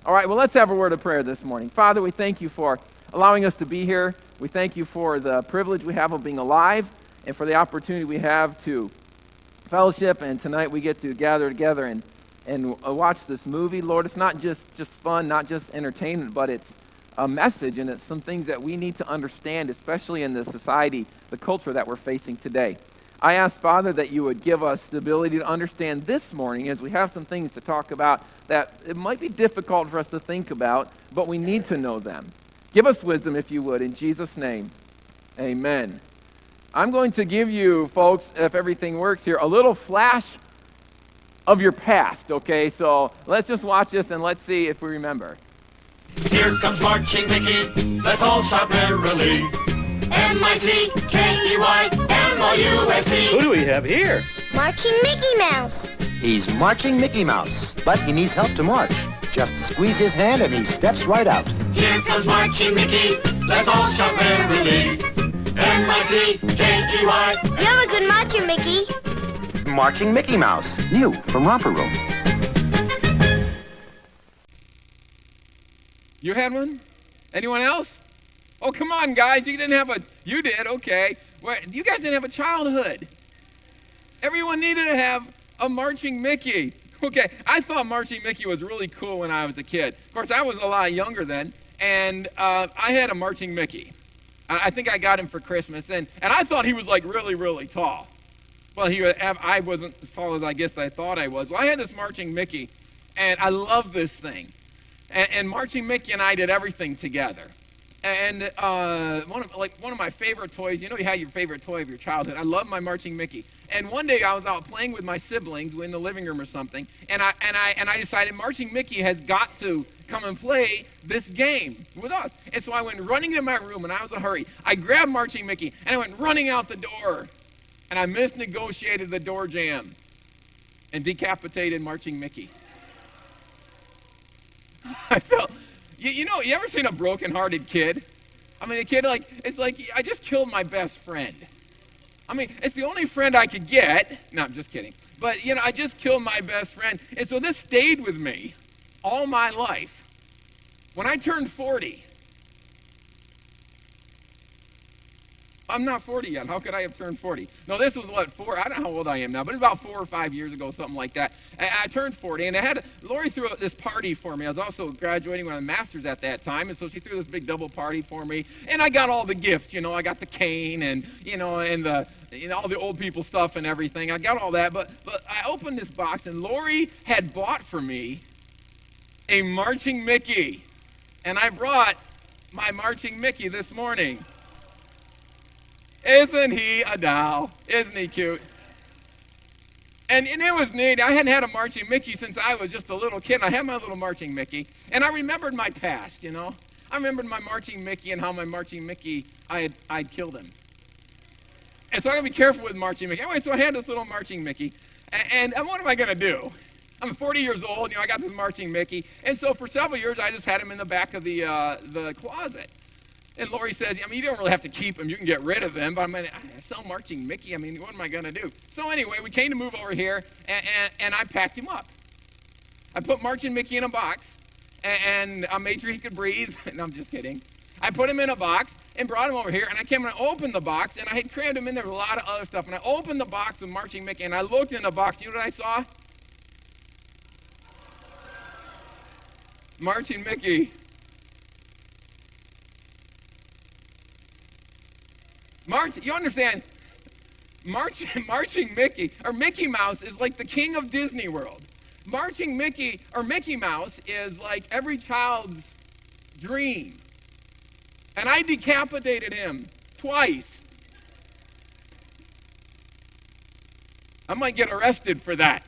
All right, well, let's have a word of prayer this morning. Father, we thank you for allowing us to be here. We thank you for the privilege we have of being alive and for the opportunity we have to fellowship. And tonight we get to gather together and watch this movie. Lord, it's not just fun, not just entertainment, but it's a message, and it's some things that we need to understand, especially in the society, the culture that we're facing today. I ask, Father, that you would give us the ability to understand this morning as we have some things to talk about that it might be difficult for us to think about, but we need to know them. Give us wisdom, if you would, in Jesus' name. Amen. I'm going to give you, folks, if everything works here, a little flash of your past, okay? So let's just watch this and let's see if we remember. Here comes Marching Mickey, let's all shout merrily. M-I-C-K-E-Y-M-O-U-S-E. Who do we have here? Marching Mickey Mouse. He's marching Mickey Mouse, but he needs help to march. Just squeeze his hand and he steps right out. Here comes Marching Mickey, let's all shout merrily. M-I-C-K-E-Y. You're a good marcher, Mickey. Marching Mickey Mouse, new from Romper Room. You had one? Anyone else? Oh, come on, guys. You did, okay. Well, you guys didn't have a childhood. Everyone needed to have a Marching Mickey. Okay, I thought Marching Mickey was really cool when I was a kid. Of course, I was a lot younger then, and I had a Marching Mickey. I think I got him for Christmas, and I thought he was like really, really tall. Well, I wasn't as tall as I guess I thought I was. Well, I had this Marching Mickey, and I love this thing. And Marching Mickey and I did everything together. And one of my favorite toys, you know, you had your favorite toy of your childhood. I love my Marching Mickey. And one day I was out playing with my siblings in the living room or something, and I decided Marching Mickey has got to come and play this game with us. And so I went running to my room, and I was in a hurry. I grabbed Marching Mickey, and I went running out the door, and I misnegotiated the door jamb and decapitated Marching Mickey. I felt, you ever seen a broken-hearted kid? I mean, a kid it's like, I just killed my best friend. I mean, it's the only friend I could get. No, I'm just kidding. But, I just killed my best friend. And so this stayed with me all my life. When I turned 40, I'm not 40 yet. How could I have turned 40? No, this was I don't know how old I am now, but it's about 4 or 5 years ago, something like that. I turned 40, and Lori threw this party for me. I was also graduating with my master's at that time, and so she threw this big double party for me, and I got all the gifts. I got the cane and, and all the old people stuff and everything. I got all that, but I opened this box, and Lori had bought for me a Marching Mickey, and I brought my Marching Mickey this morning. Isn't he a doll? Isn't he cute? And it was neat. I hadn't had a Marching Mickey since I was just a little kid. I had my little Marching Mickey, and I remembered my past, I remembered my Marching Mickey and how my Marching Mickey, I'd killed him. And so I got to be careful with Marching Mickey. Anyway, so I had this little Marching Mickey, and what am I going to do? I'm 40 years old, I got this Marching Mickey, and so for several years I just had him in the back of the closet. And Lori says, you don't really have to keep him. You can get rid of him. But I sell Marching Mickey. What am I going to do? So anyway, we came to move over here, and I packed him up. I put Marching Mickey in a box, and I made sure he could breathe. No, I'm just kidding. I put him in a box and brought him over here, and I came and I opened the box, and I had crammed him in there with a lot of other stuff. And I opened the box of Marching Mickey, and I looked in the box. You know what I saw? Marching Mickey. You understand, Marching Mickey, or Mickey Mouse, is like the king of Disney World. Marching Mickey, or Mickey Mouse, is like every child's dream. And I decapitated him twice. I might get arrested for that.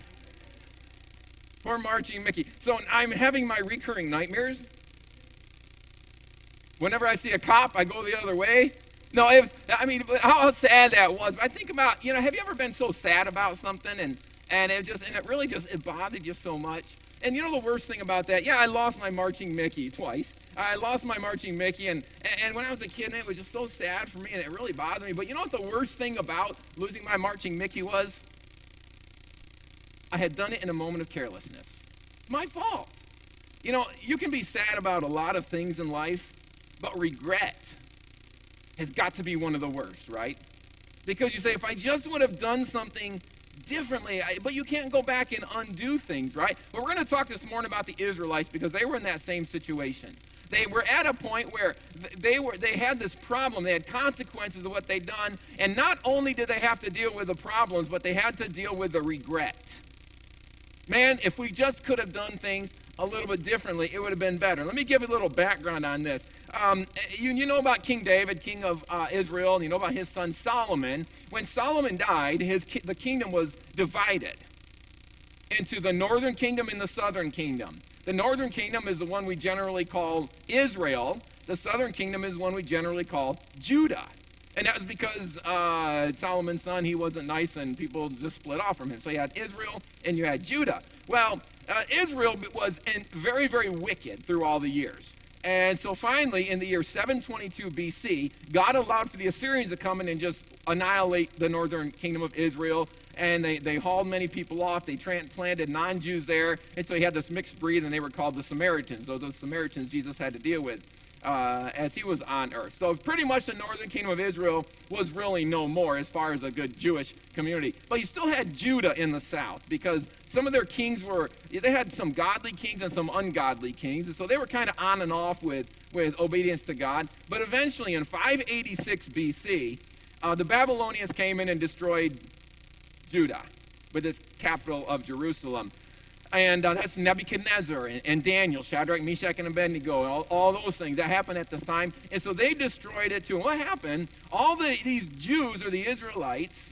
Poor Marching Mickey. So I'm having my recurring nightmares. Whenever I see a cop, I go the other way. No, how sad that was. But I think about, have you ever been so sad about something and it bothered you so much? And the worst thing about that, I lost my Marching Mickey twice. I lost my Marching Mickey, and when I was a kid, it was just so sad for me, and it really bothered me. But you know what the worst thing about losing my Marching Mickey was? I had done it in a moment of carelessness. My fault. You know, you can be sad about a lot of things in life, but regret has got to be one of the worst, right? Because you say, if I just would have done something differently, but you can't go back and undo things, right? But we're going to talk this morning about the Israelites because they were in that same situation. They were at a point where they had this problem. They had consequences of what they'd done, and not only did they have to deal with the problems, but they had to deal with the regret. Man, if we just could have done things a little bit differently, it would have been better. Let me give you a little background on this. You know about King David, king of Israel, and you know about his son Solomon. When Solomon died, the kingdom was divided into the northern kingdom and the southern kingdom. The northern kingdom is the one we generally call Israel. The southern kingdom is the one we generally call Judah. And that was because Solomon's son, he wasn't nice, and people just split off from him. So you had Israel and you had Judah. Well, Israel was very, very wicked through all the years. And so finally, in the year 722 BC, God allowed for the Assyrians to come in and just annihilate the northern kingdom of Israel. And they hauled many people off. They planted non-Jews there. And so he had this mixed breed, and they were called the Samaritans. Those Samaritans Jesus had to deal with as he was on earth. So pretty much the northern kingdom of Israel was really no more as far as a good Jewish community. But you still had Judah in the south because some of their kings they had some godly kings and some ungodly kings. And so they were kind of on and off with obedience to God. But eventually in 586 BC, the Babylonians came in and destroyed Judah with its capital of Jerusalem. And that's Nebuchadnezzar and Daniel, Shadrach, Meshach, and Abednego, and all those things. That happened at the time. And so they destroyed it too. And what happened? All these Jews, or the Israelites,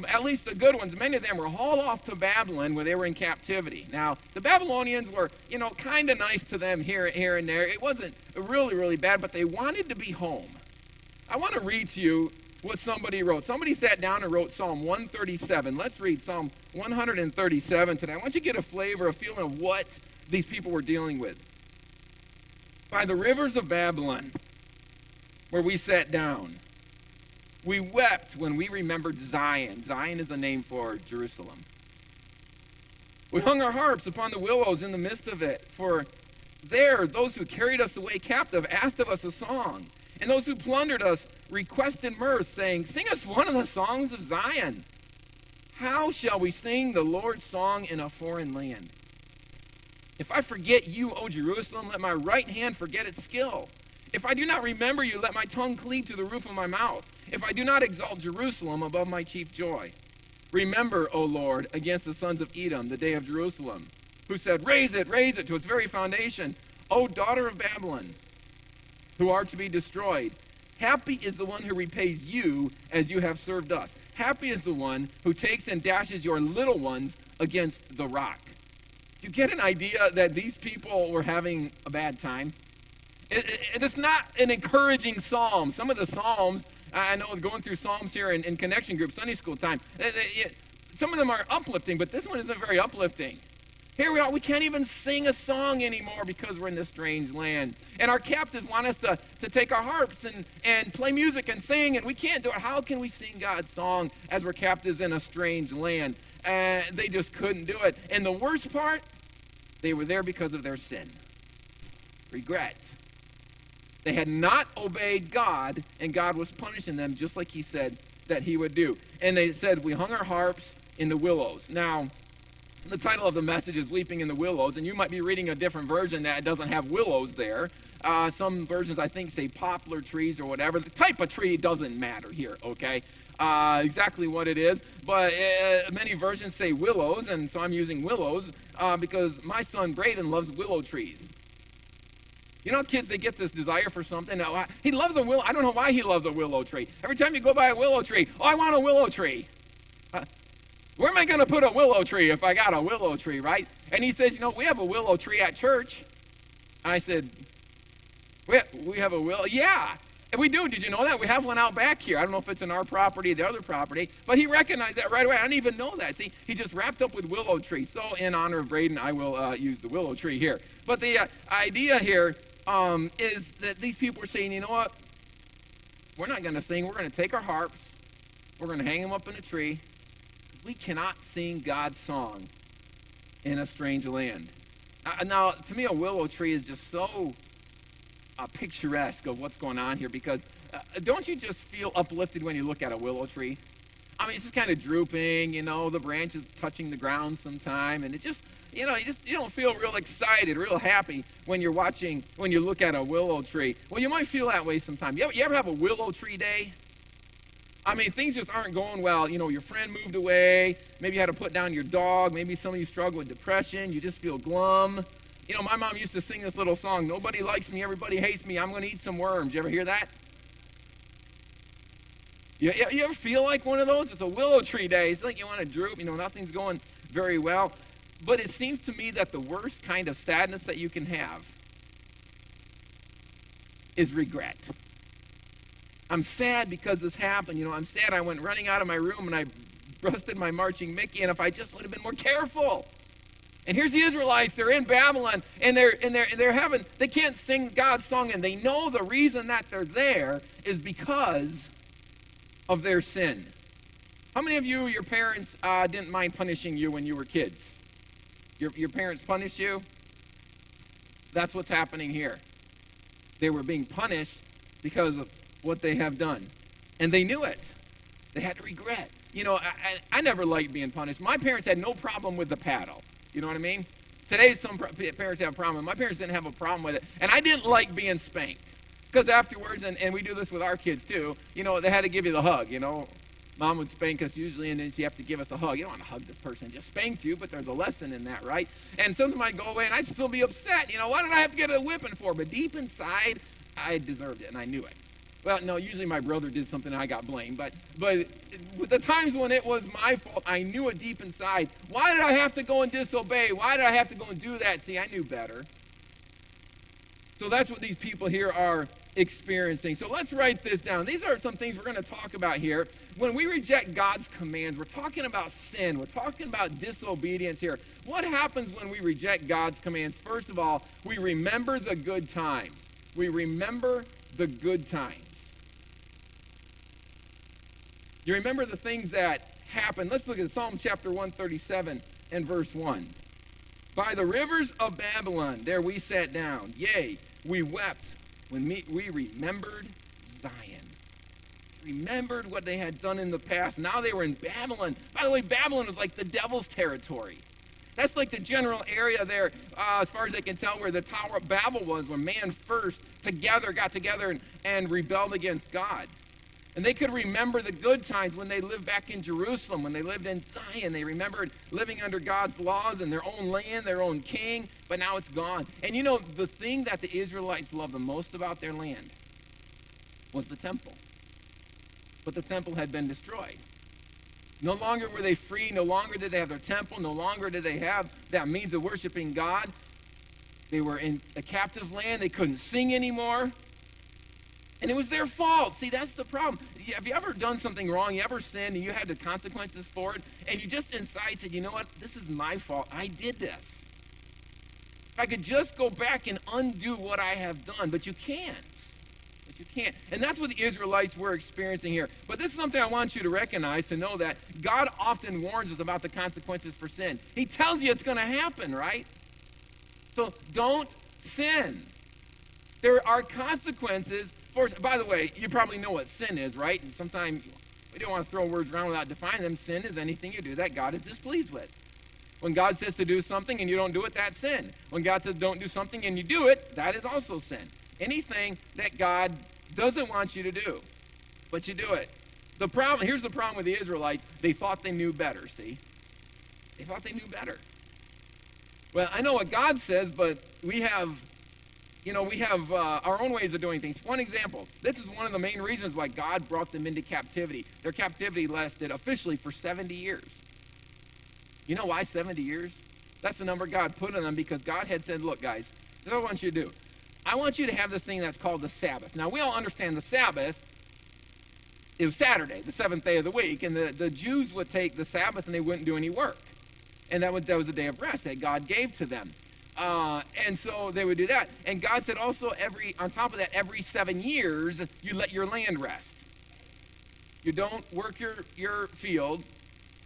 at least the good ones, many of them were hauled off to Babylon where they were in captivity. Now, the Babylonians were, kind of nice to them here and there. It wasn't really, really bad, but they wanted to be home. I want to read to you what somebody wrote. Somebody sat down and wrote Psalm 137. Let's read Psalm 137 today. I want you to get a flavor, a feeling of what these people were dealing with. By the rivers of Babylon, where we sat down, we wept when we remembered Zion. Zion is a name for Jerusalem. We hung our harps upon the willows in the midst of it, for there those who carried us away captive asked of us a song, and those who plundered us requested mirth, saying, "Sing us one of the songs of Zion." How shall we sing the Lord's song in a foreign land? If I forget you, O Jerusalem, let my right hand forget its skill. If I do not remember you, let my tongue cleave to the roof of my mouth. If I do not exalt Jerusalem above my chief joy. Remember, O Lord, against the sons of Edom, the day of Jerusalem, who said, raise it to its very foundation. O daughter of Babylon, who are to be destroyed. Happy is the one who repays you as you have served us. Happy is the one who takes and dashes your little ones against the rock. Do you get an idea that these people were having a bad time? It's not an encouraging psalm. Some of the psalms, I know going through psalms here in connection group, Sunday school time, some of them are uplifting, but this one isn't very uplifting. Here we are, we can't even sing a song anymore because we're in this strange land. And our captives want us to take our harps and play music and sing, and we can't do it. How can we sing God's song as we're captives in a strange land? They just couldn't do it. And the worst part, they were there because of their sin. Regret. They had not obeyed God, and God was punishing them just like he said that he would do. And they said, we hung our harps in the willows. Now, the title of the message is Weeping in the Willows, and you might be reading a different version that doesn't have willows there. Some versions, I think, say poplar trees or whatever. The type of tree doesn't matter here, okay? Exactly what it is, but many versions say willows, and so I'm using willows because my son Braden loves willow trees. You know, kids, they get this desire for something. He loves a willow. I don't know why he loves a willow tree. Every time you go by a willow tree, I want a willow tree. Where am I going to put a willow tree if I got a willow tree, right? And he says, we have a willow tree at church. And I said, we have a willow? Yeah, and we do. Did you know that? We have one out back here. I don't know if it's in our property or the other property, but he recognized that right away. I didn't even know that. See, he just wrapped up with willow tree. So in honor of Braden, I will use the willow tree here. But the idea here is that these people are saying, you know what? We're not going to sing. We're going to take our harps. We're going to hang them up in a tree. We cannot sing God's song in a strange land. Now, to me, a willow tree is just so picturesque of what's going on here, because don't you just feel uplifted when you look at a willow tree? I mean, it's just kind of drooping, the branches touching the ground sometime, and it just, you don't feel real excited, real happy when you look at a willow tree. Well, you might feel that way sometime. You ever have a willow tree day? I mean, things just aren't going well. Your friend moved away. Maybe you had to put down your dog. Maybe some of you struggle with depression. You just feel glum. My mom used to sing this little song, "Nobody likes me, everybody hates me, I'm going to eat some worms." You ever hear that? You ever feel like one of those? It's a willow tree day. It's like you want to droop. Nothing's going very well. But it seems to me that the worst kind of sadness that you can have is regret. I'm sad because this happened. I'm sad I went running out of my room and I busted my marching Mickey, and if I just would have been more careful. And here's the Israelites. They're in Babylon, and they can't sing God's song, and they know the reason that they're there is because of their sin. How many of you, your parents didn't mind punishing you when you were kids? Your parents punished you? That's what's happening here. They were being punished because of what they have done. And they knew it. They had to regret. I never liked being punished. My parents had no problem with the paddle. You know what I mean? Today, some parents have a problem. My parents didn't have a problem with it. And I didn't like being spanked. Because afterwards, and we do this with our kids too, they had to give you the hug, Mom would spank us usually, and then she'd have to give us a hug. You don't want to hug this person that just spanked you, but there's a lesson in that, right? And sometimes I'd go away, and I'd still be upset. What did I have to get a whipping for? But deep inside, I deserved it, and I knew it. Well, no, usually my brother did something and I got blamed. But the times when it was my fault, I knew it deep inside. Why did I have to go and disobey? Why did I have to go and do that? See, I knew better. So that's what these people here are experiencing. So let's write this down. These are some things we're going to talk about here. When we reject God's commands, we're talking about sin. We're talking about disobedience here. What happens when we reject God's commands? First of all, we remember the good times. We remember the good times. You remember the things that happened. Let's look at Psalm chapter 137 and verse 1. By the rivers of Babylon, there we sat down. Yea, we wept when we remembered Zion. Remembered what they had done in the past. Now they were in Babylon. By the way, Babylon was like the devil's territory. That's like the general area there, as far as I can tell, where the Tower of Babel was, where man first got together and rebelled against God. And they could remember the good times when they lived back in Jerusalem, when they lived in Zion. They remembered living under God's laws and their own land, their own king, but now it's gone. And the thing that the Israelites loved the most about their land was the temple. But the temple had been destroyed. No longer were they free. No longer did they have their temple. No longer did they have that means of worshiping God. They were in a captive land. They couldn't sing anymore. And it was their fault. See, that's the problem. Have you ever done something wrong? You ever sinned and you had the consequences for it? And you just inside said, you know what? This is my fault. I did this. If I could just go back and undo what I have done. But you can't. You can't. And that's what the Israelites were experiencing here. But this is something I want you to recognize, to know that God often warns us about the consequences for sin. He tells you it's going to happen, right? So don't sin. There are consequences for, by the way, you probably know what sin is, right? And sometimes we don't want to throw words around without defining them. Sin is anything you do that God is displeased with. When God says to do something and you don't do it, that's sin. When God says don't do something and you do it, that is also sin. Anything that God doesn't want you to do, but you do it. Here's the problem with the Israelites. They thought they knew better, see? They thought they knew better. Well, I know what God says, but we have our own ways of doing things. One example, this is one of the main reasons why God brought them into captivity. Their captivity lasted officially for 70 years. You know why 70 years? That's the number God put on them, because God had said, look, guys, this is what I want you to do. I want you to have this thing that's called the Sabbath. Now, we all understand the Sabbath. It was Saturday, the seventh day of the week, and the Jews would take the Sabbath and they wouldn't do any work. And that was a day of rest that God gave to them. And so they would do that. And God said also, on top of that, every 7 years, you let your land rest. You don't work your field.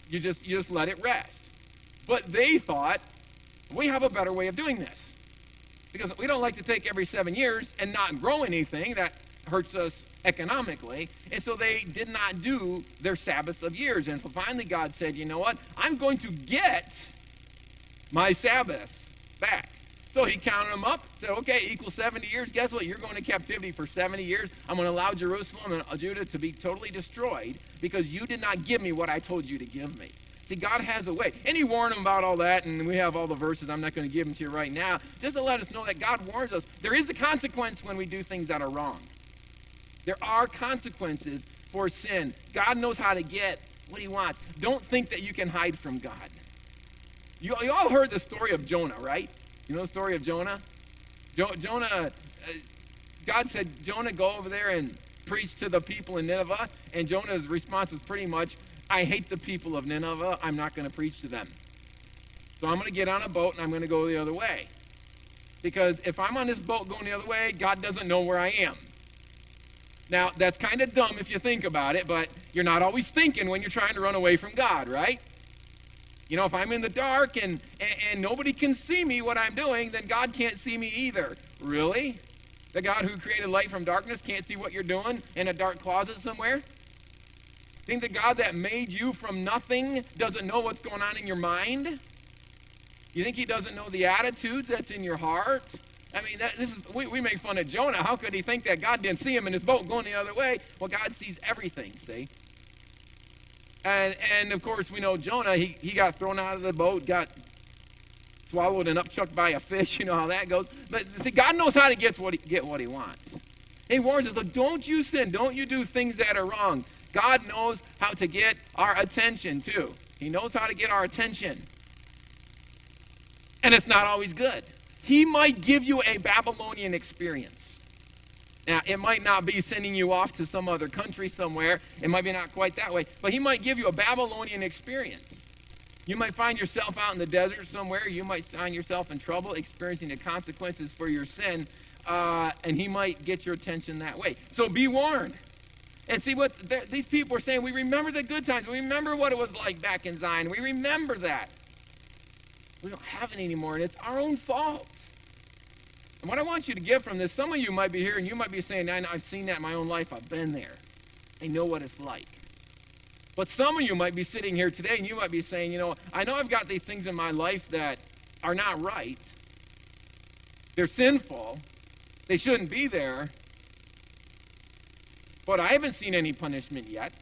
You just let it rest. But they thought, we have a better way of doing this. Because we don't like to take every 7 years and not grow anything. That hurts us economically. And so they did not do their Sabbaths of years. And so finally God said, you know what? I'm going to get my Sabbaths back. So he counted them up, said, okay, equals 70 years. Guess what? You're going to captivity for 70 years. I'm going to allow Jerusalem and Judah to be totally destroyed because you did not give me what I told you to give me. See, God has a way. And he warned them about all that, and we have all the verses. I'm not going to give them to you right now, just to let us know that God warns us. There is a consequence when we do things that are wrong. There are consequences for sin. God knows how to get what he wants. Don't think that you can hide from God. You all heard the story of Jonah, right? You know the story of Jonah? Jonah, God said, Jonah, go over there and preach to the people in Nineveh. And Jonah's response was pretty much, I hate the people of Nineveh. I'm not going to preach to them. So I'm going to get on a boat and I'm going to go the other way. Because if I'm on this boat going the other way, God doesn't know where I am. Now, that's kind of dumb if you think about it, but you're not always thinking when you're trying to run away from God, right? You know, if I'm in the dark and nobody can see me what I'm doing, then God can't see me either. Really? The God who created light from darkness can't see what you're doing in a dark closet somewhere? Think the God that made you from nothing doesn't know what's going on in your mind? You think he doesn't know the attitudes that's in your heart? I mean, we make fun of Jonah. How could he think that God didn't see him in his boat going the other way? Well, God sees everything, see? And of course, we know Jonah, he got thrown out of the boat, got swallowed and upchucked by a fish. You know how that goes. But see, God knows how to get what he wants. He warns us, don't you sin. Don't you do things that are wrong. God knows how to get our attention, too. He knows how to get our attention. And it's not always good. He might give you a Babylonian experience. Now, it might not be sending you off to some other country somewhere. It might be not quite that way. But he might give you a Babylonian experience. You might find yourself out in the desert somewhere. You might find yourself in trouble, experiencing the consequences for your sin. And he might get your attention that way. So be warned. And see what these people are saying. We remember the good times. We remember what it was like back in Zion. We remember that. We don't have it anymore, and it's our own fault. And what I want you to get from this, some of you might be here and you might be saying, I've seen that in my own life. I've been there. I know what it's like. But some of you might be sitting here today and you might be saying, I know I've got these things in my life that are not right. They're sinful. They shouldn't be there. But I haven't seen any punishment yet.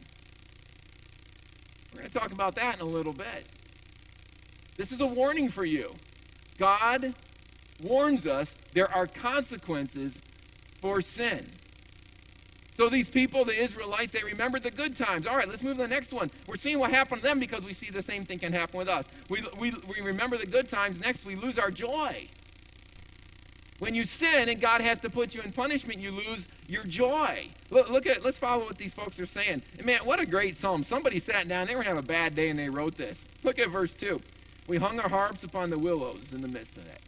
We're going to talk about that in a little bit. This is a warning for you. God warns us there are consequences for sin. So these people, the Israelites, they remembered the good times. All right, let's move to the next one. We're seeing what happened to them because we see the same thing can happen with us. We remember the good times. Next, we lose our joy. When you sin and God has to put you in punishment, you lose your joy. Let's follow what these folks are saying. And man, what a great psalm. Somebody sat down, they were having a bad day, and they wrote this. Look at verse 2. We hung our harps upon the willows in the midst of it.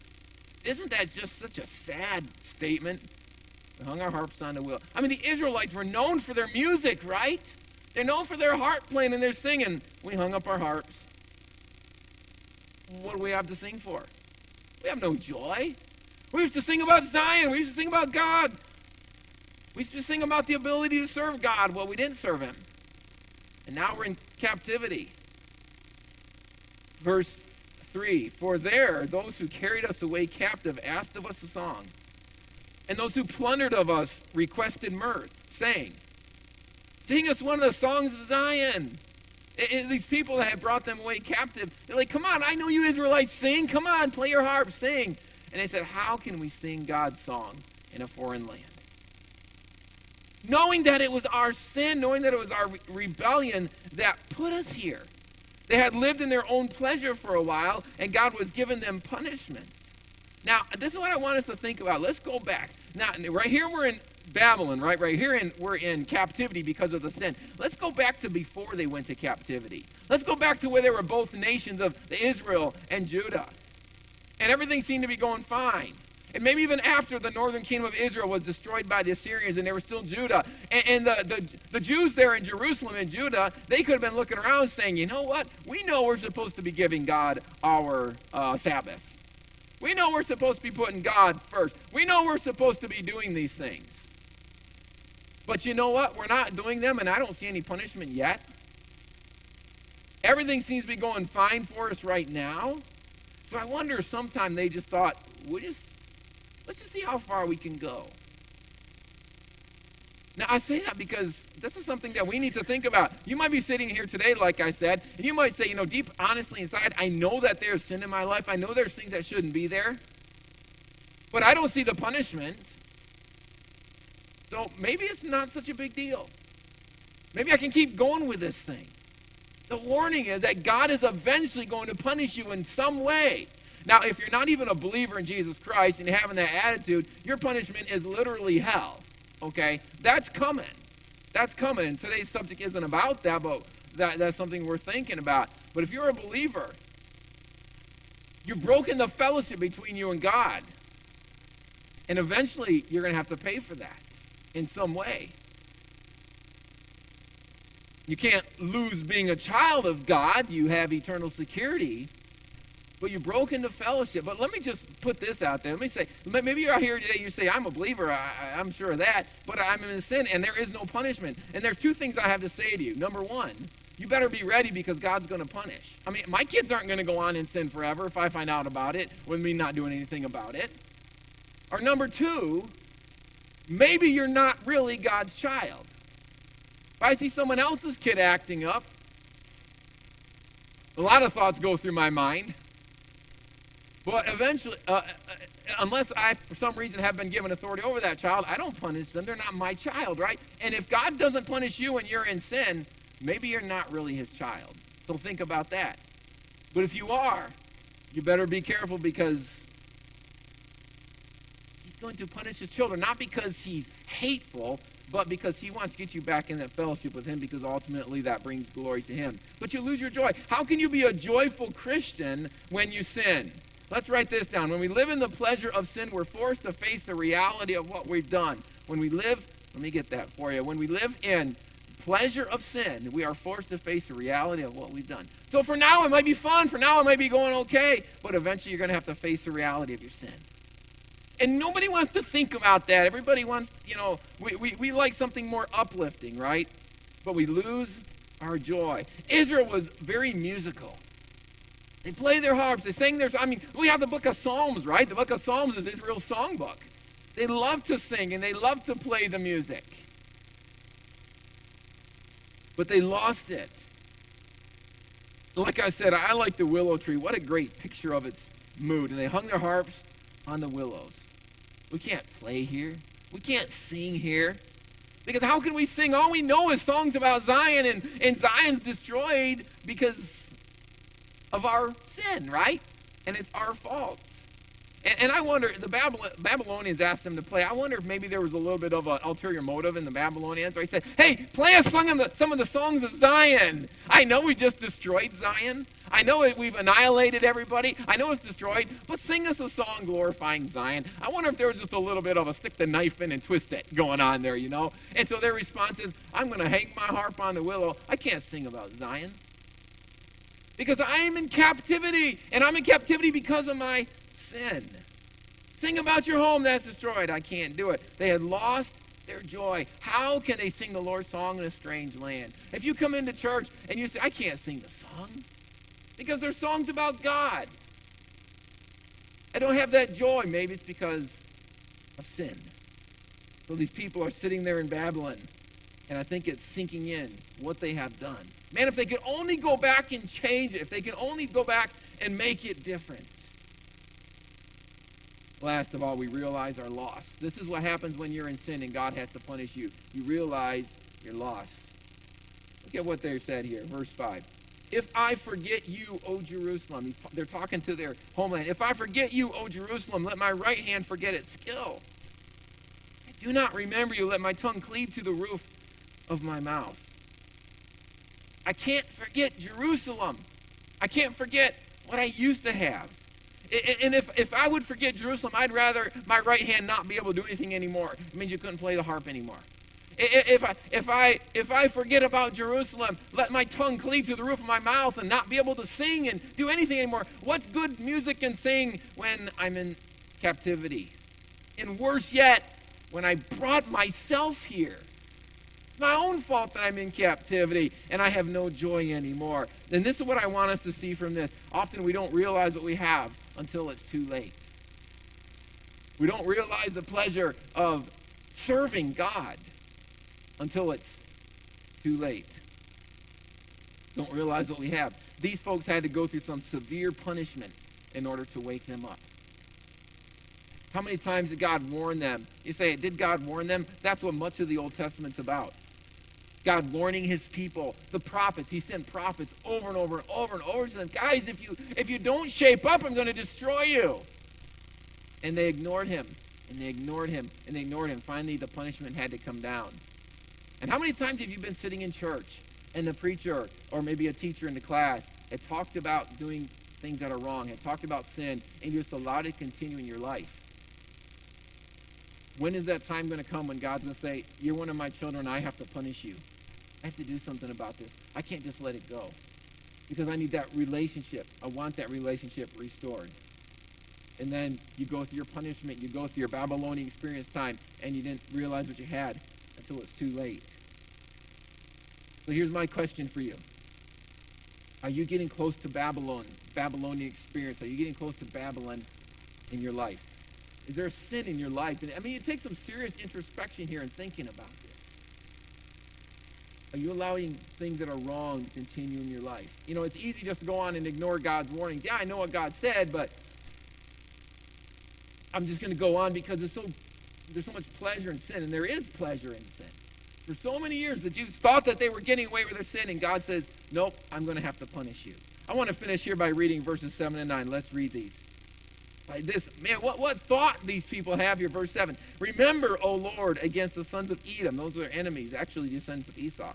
Isn't that just such a sad statement? We hung our harps on the willows. I mean, the Israelites were known for their music, right? They're known for their harp playing and their singing. We hung up our harps. What do we have to sing for? We have no joy. We used to sing about Zion. We used to sing about God. We used to sing about the ability to serve God. Well, we didn't serve him. And now we're in captivity. Verse 3, for there, those who carried us away captive asked of us a song. And those who plundered of us requested mirth, saying, sing us one of the songs of Zion. And these people that had brought them away captive, they're like, come on, I know you Israelites sing. Come on, play your harp, sing. And they said, how can we sing God's song in a foreign land? Knowing that it was our sin, knowing that it was our rebellion that put us here. They had lived in their own pleasure for a while, and God was giving them punishment. Now, this is what I want us to think about. Let's go back. Now, right here we're in Babylon, right? Right here we're in captivity because of the sin. Let's go back to before they went to captivity. Let's go back to where they were both nations of Israel and Judah. And everything seemed to be going fine. And maybe even after the northern kingdom of Israel was destroyed by the Assyrians and they were still Judah. And the Jews there in Jerusalem and Judah, they could have been looking around saying, you know what? We know we're supposed to be giving God our Sabbaths. We know we're supposed to be putting God first. We know we're supposed to be doing these things. But you know what? We're not doing them, and I don't see any punishment yet. Everything seems to be going fine for us right now. So I wonder if sometime they just thought, let's just see how far we can go. Now, I say that because this is something that we need to think about. You might be sitting here today, like I said, and you might say, deep, honestly, inside, I know that there's sin in my life. I know there's things that shouldn't be there. But I don't see the punishment. So maybe it's not such a big deal. Maybe I can keep going with this thing. The warning is that God is eventually going to punish you in some way. Now, if you're not even a believer in Jesus Christ and you're having that attitude, your punishment is literally hell. Okay? That's coming. That's coming. And today's subject isn't about that, but that's something we're thinking about. But if you're a believer, you've broken the fellowship between you and God. And eventually, you're going to have to pay for that in some way. You can't lose being a child of God. You have eternal security. But you've broken the fellowship. But let me just put this out there. Let me say, maybe you're out here today, you say, I'm a believer, I'm sure of that, but I'm in sin, and there is no punishment. And there's two things I have to say to you. Number one, you better be ready because God's going to punish. I mean, my kids aren't going to go on in sin forever if I find out about it with me not doing anything about it. Or number two, maybe you're not really God's child. If I see someone else's kid acting up, a lot of thoughts go through my mind. But eventually, unless I, for some reason, have been given authority over that child, I don't punish them. They're not my child, right? And if God doesn't punish you when you're in sin, maybe you're not really his child. So think about that. But if you are, you better be careful because he's going to punish his children, not because he's hateful, but because he wants to get you back in that fellowship with him because ultimately that brings glory to him. But you lose your joy. How can you be a joyful Christian when you sin? Let's write this down. When we live in the pleasure of sin, we're forced to face the reality of what we've done. When we live, let me get that for you. When we live in pleasure of sin, we are forced to face the reality of what we've done. So for now, it might be fun. For now, it might be going okay. But eventually, you're going to have to face the reality of your sin. And nobody wants to think about that. Everybody wants, we like something more uplifting, right? But we lose our joy. Israel was very musical. They played their harps. They sang their, we have the book of Psalms, right? The book of Psalms is Israel's songbook. They love to sing and they love to play the music. But they lost it. Like I said, I like the willow tree. What a great picture of its mood. And they hung their harps on the willows. We can't play here. We can't sing here. Because how can we sing? All we know is songs about Zion, and Zion's destroyed because of our sin, right? And it's our fault. And I wonder, the Babylonians asked them to play. I wonder if maybe there was a little bit of an ulterior motive in the Babylonians. Where he said, hey, play us some of the songs of Zion. I know we just destroyed Zion. I know we've annihilated everybody. I know it's destroyed. But sing us a song glorifying Zion. I wonder if there was just a little bit of a stick the knife in and twist it going on there, And so their response is, I'm going to hang my harp on the willow. I can't sing about Zion. Because I am in captivity. And I'm in captivity because of my sin. Sing about your home that's destroyed. I can't do it. They had lost their joy. How can they sing the Lord's song in a strange land? If you come into church and you say, I can't sing the song because they're songs about God. I don't have that joy. Maybe it's because of sin. So these people are sitting there in Babylon, and I think it's sinking in what they have done. Man, if they could only go back and change it, if they could only go back and make it different. Last of all, we realize our loss. This is what happens when you're in sin and God has to punish you. You realize your loss. Look at what they said here, verse 5. If I forget you, O Jerusalem. They're talking to their homeland. If I forget you, O Jerusalem, let my right hand forget its skill. I do not remember you. Let my tongue cleave to the roof of my mouth. I can't forget Jerusalem. I can't forget what I used to have. And if I would forget Jerusalem, I'd rather my right hand not be able to do anything anymore. It means you couldn't play the harp anymore. If I forget about Jerusalem, let my tongue cleave to the roof of my mouth and not be able to sing and do anything anymore. What's good music and sing when I'm in captivity? And worse yet, when I brought myself here. It's my own fault that I'm in captivity and I have no joy anymore. And this is what I want us to see from this. Often we don't realize what we have until it's too late. We don't realize the pleasure of serving God until it's too late. Don't realize what we have. These folks had to go through some severe punishment in order to wake them up. How many times did God warn them? You say, did God warn them? That's what much of the Old Testament's about. God warning his people, the prophets. He sent prophets over and over and over and over to them. Guys, if you don't shape up, I'm going to destroy you. And they ignored him, and they ignored him, and they ignored him. Finally, the punishment had to come down. And how many times have you been sitting in church, and the preacher, or maybe a teacher in the class, had talked about doing things that are wrong, had talked about sin, and you just allowed it to continue in your life? When is that time going to come when God's going to say, you're one of my children, I have to punish you? I have to do something about this. I can't just let it go. Because I need that relationship. I want that relationship restored. And then you go through your punishment, you go through your Babylonian experience time, and you didn't realize what you had until it's too late. So here's my question for you. Are you getting close to Babylonian experience? Are you getting close to Babylon in your life? Is there a sin in your life? I mean, it takes some serious introspection here and thinking about this. Are you allowing things that are wrong to continue in your life? You know, it's easy just to go on and ignore God's warnings. Yeah, I know what God said, but I'm just going to go on because there's so much pleasure in sin, and there is pleasure in sin. For so many years, the Jews thought that they were getting away with their sin, and God says, nope, I'm going to have to punish you. I want to finish here by reading verses 7 and 9. Let's read these. By this, man, what thought these people have here, verse 7. Remember, O Lord, against the sons of Edom. Those are their enemies, actually descendants of Esau.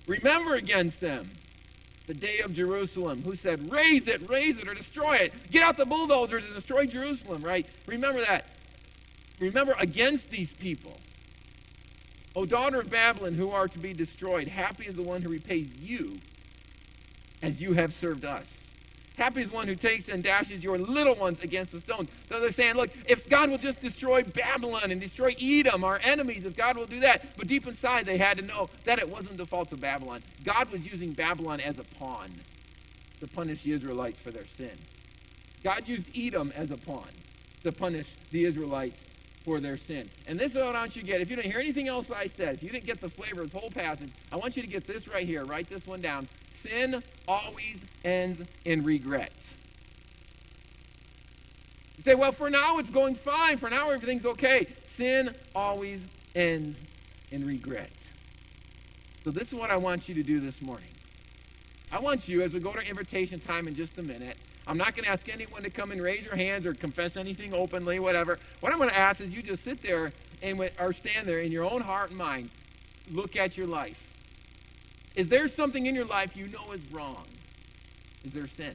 Remember against them the day of Jerusalem, who said, raise it, or destroy it. Get out the bulldozers and destroy Jerusalem, right? Remember that. Remember against these people. O daughter of Babylon, who are to be destroyed, happy is the one who repays you as you have served us. Happy is one who takes and dashes your little ones against the stones. So they're saying, look, if God will just destroy Babylon and destroy Edom, our enemies, if God will do that. But deep inside, they had to know that it wasn't the fault of Babylon. God was using Babylon as a pawn to punish the Israelites for their sin. God used Edom as a pawn to punish the Israelites for their sin. And this is what I want you to get. If you didn't hear anything else I said, if you didn't get the flavor of this whole passage, I want you to get this right here. Write this one down. Sin always ends in regret. You say, well, for now it's going fine. For now everything's okay. Sin always ends in regret. So this is what I want you to do this morning. I want you, as we go to invitation time in just a minute, I'm not going to ask anyone to come and raise your hands or confess anything openly, whatever. What I'm going to ask is you just sit there or stand there in your own heart and mind. Look at your life. Is there something in your life you know is wrong? Is there sin?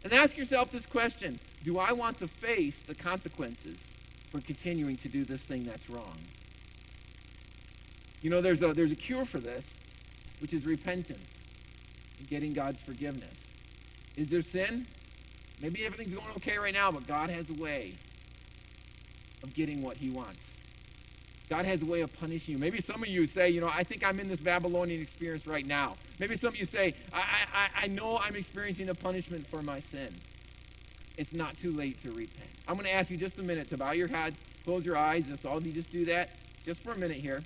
And ask yourself this question. Do I want to face the consequences for continuing to do this thing that's wrong? You know, there's a cure for this, which is repentance and getting God's forgiveness. Is there sin? Maybe everything's going okay right now, but God has a way of getting what he wants. God has a way of punishing you. Maybe some of you say, you know, I think I'm in this Babylonian experience right now. Maybe some of you say, I know I'm experiencing a punishment for my sin. It's not too late to repent. I'm going to ask you just a minute to bow your heads, close your eyes. Just all of you just do that just for a minute here.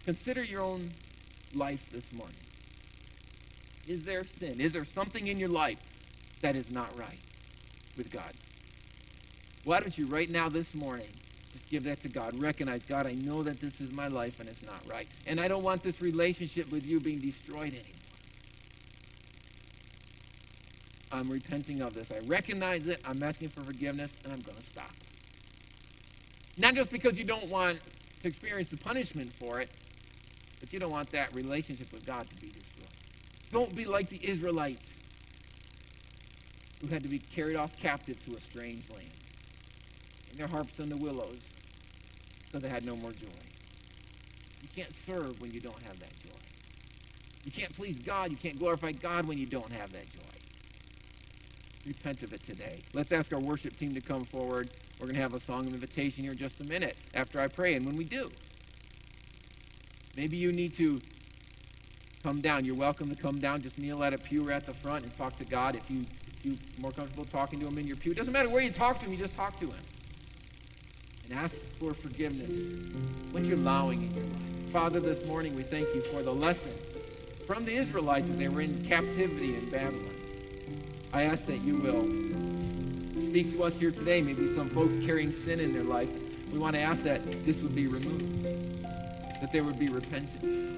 Consider your own life this morning. Is there sin? Is there something in your life that is not right with God? Why don't you right now this morning just give that to God. Recognize, God, I know that this is my life and it's not right. And I don't want this relationship with you being destroyed anymore. I'm repenting of this. I recognize it. I'm asking for forgiveness, and I'm going to stop. Not just because you don't want to experience the punishment for it, but you don't want that relationship with God to be destroyed. Don't be like the Israelites who had to be carried off captive to a strange land. And their harps on the willows because they had no more joy. You can't serve when you don't have that joy. You can't please God. You can't glorify God when you don't have that joy. Repent of it today. Let's ask our worship team to come forward. We're going to have a song of invitation here in just a minute after I pray. And when we do, maybe you need to come down. You're welcome to come down. Just kneel at a pew or at the front and talk to God. If you're more comfortable talking to him in your pew, it doesn't matter where you talk to him, you just talk to him. And ask for forgiveness what you're allowing in your life. Father, this morning we thank you for the lesson from the Israelites as they were in captivity in Babylon. I ask that you will speak to us here today. Maybe some folks carrying sin in their life. We want to ask that this would be removed, that there would be repentance.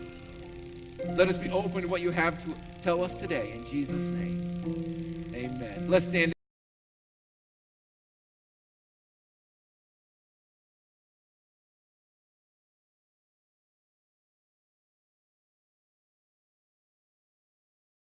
Let us be open to what you have to tell us today. In Jesus' name, amen. Let's stand.